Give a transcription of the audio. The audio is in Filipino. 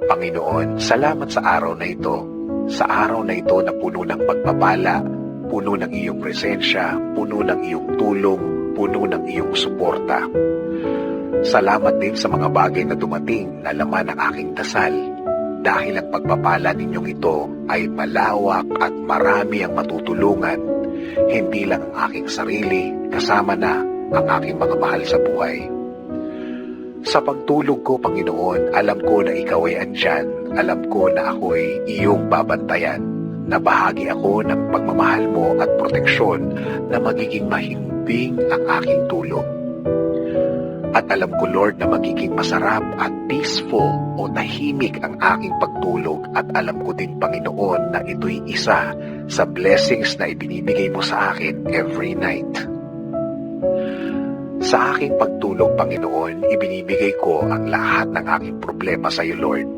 Panginoon, salamat sa araw na ito. Sa araw na ito na puno ng pagpapala, puno ng iyong presensya, puno ng iyong tulong, puno ng iyong suporta. Salamat din sa mga bagay na dumating na laman ng aking dasal, dahil ang pagpapala ninyong ito ay malawak at marami ang matutulungan, hindi lang ang aking sarili, kasama na ang aking mga mahal sa buhay. Sa pagtulog ko, Panginoon, alam ko na ikaw ay andyan, alam ko na ako'y iyong babantayan, na bahagi ako ng pagmamahal mo at proteksyon na magiging mahimbing ang aking tulog. At alam ko, Lord, na magiging masarap at peaceful o tahimik ang aking pagtulog, at alam ko din, Panginoon, na ito'y isa sa blessings na ibinibigay mo sa akin every night. Sa aking pagtulog, Panginoon, ibinibigay ko ang lahat ng aking problema sa iyo, Lord.